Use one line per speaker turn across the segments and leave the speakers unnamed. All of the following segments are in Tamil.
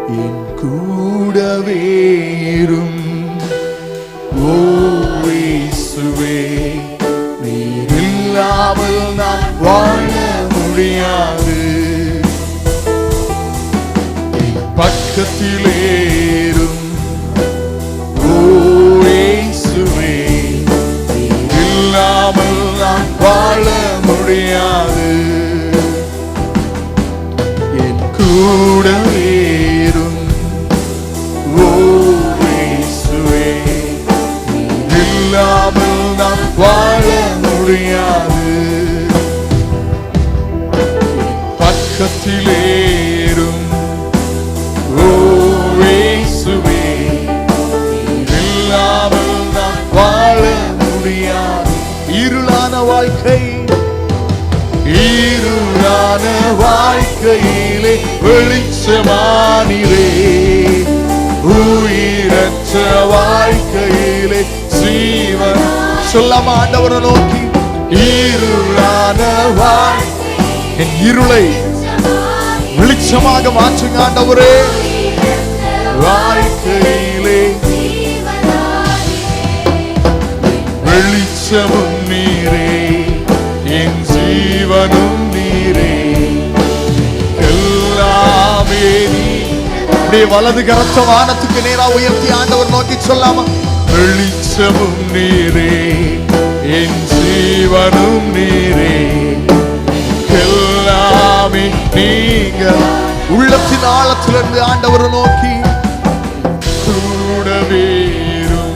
என் கூடவே இரும். ஓ இயேசுவே, நீர் இல்லாமல் நான் வாழ முடியாது. என் பக்கத்திலே இரும். ஓ இயேசுவே, நீர் இல்லாமல் நான் வாழ முடியாது. என் கூடவே இரும். ஓ இயேசுவே, நீர் இல்லாமல் நான் வாழ முடியாது. பக்கத்திலே இரும். ஓ இயேசுவே, நீர் இல்லாமல் நான் வாழ முடியாது. இருளான வாழ்க்கை, இருளான வாழ்க்கையிலே வெளிச்சமானீரே. உயிரற்ற வாழ்க்கையிலே ஜீவன். சொல்லாம ஆண்டவரை நோக்கி, இருளான என் இருளை வெளிச்சமாக மாற்றுங்க ஆண்டவரே. வாழ்க்கையிலே வெளிச்சமும் நீரே, என் ஜீவனும் நீரே, எல்லாமே நீ. அப்படியே வலது கரத்தை வானத்துக்கு நேரா உயர்த்தி ஆண்டவர் நோக்கி சொல்லாம, வெளிச்சமும் நீரே, என் ஜீவனும் நீரே, எல்லாமே நீங்க. உள்ளத்தின் ஆழத்திலிருந்து ஆண்டவரை நோக்கி, கூடவே இரும்.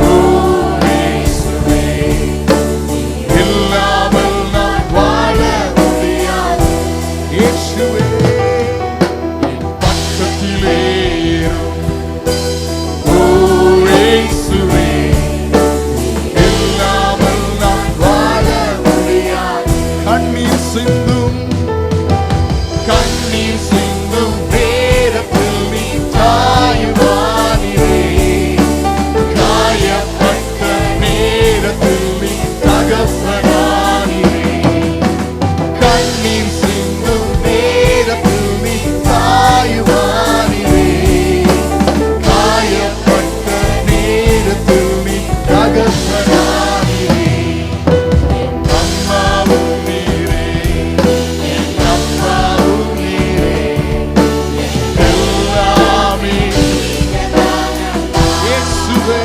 ஓ இயேசுவே, இல்லாமல் நான் வாழ முடியாது. இயேசுவே, என் பக்கத்திலே இரும். ஓ இயேசுவே, இல்லாமல் நான் வாழ முடியாது. கண்ணீர் சிந்தும், கண்ணீர் சிந்தும் நேரத்தில் நீ தாயுமானீரே. காயப்பட்ட நேரத்தில் நீ தகப்பனானீரே. கண்ணீர் சிந்தும் நேரத்தில் நீ தாயுமானீரே. காயப்பட்ட நேரத்தில் நீ தகப்பனானீரே. அம்மாவும் நீரே, என் அப்பாவும் நீரே, எல்லாமே இயேசுவே.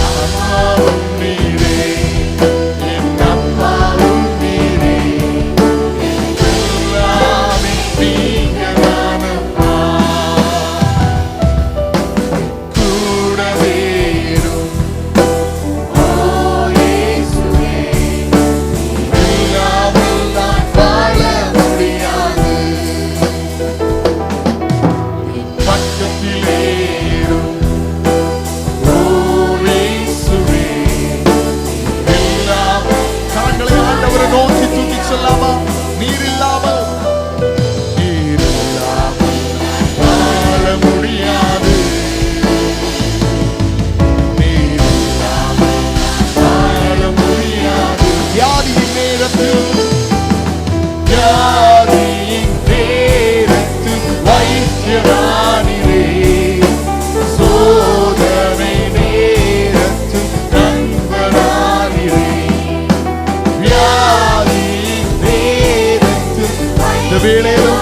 அம்மாவும் நீரே, என் அப்பாவும் நீரே, எல்லாமே நீங்கதானப்பா. கூடவே இரும். ஓ இயேசுவே, இல்லாமல் நான் வாழ முடியாது. பக்கத்திலே இரும். ஓ இயேசுவே, இல்லாமல். கரங்களை ஆண்டவரை நோக்கி தூக்கி சொல்லாமா, நீர் இல்லாமல், நீர் இல்லாமல் வாழ முடியாது. நீர் இல்லாமல் வாழ முடியாது. வியாதியின் நேரத்தில், வியாதியின் நேரத்தில் வைத்தியரானீரே. சோதனை நேரத்தில் நண்பரானீரே. வியாதியின் நேரத்தில் இந்த வேளையிலும்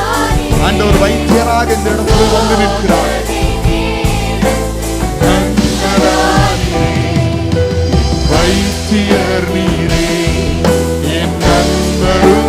ஆண்டவர் வைத்தியராக இந்த இடத்தில் வந்து நிற்கிறார். நண்பரானீரே, வைத்தியர் நீரே, என் நண்பரும்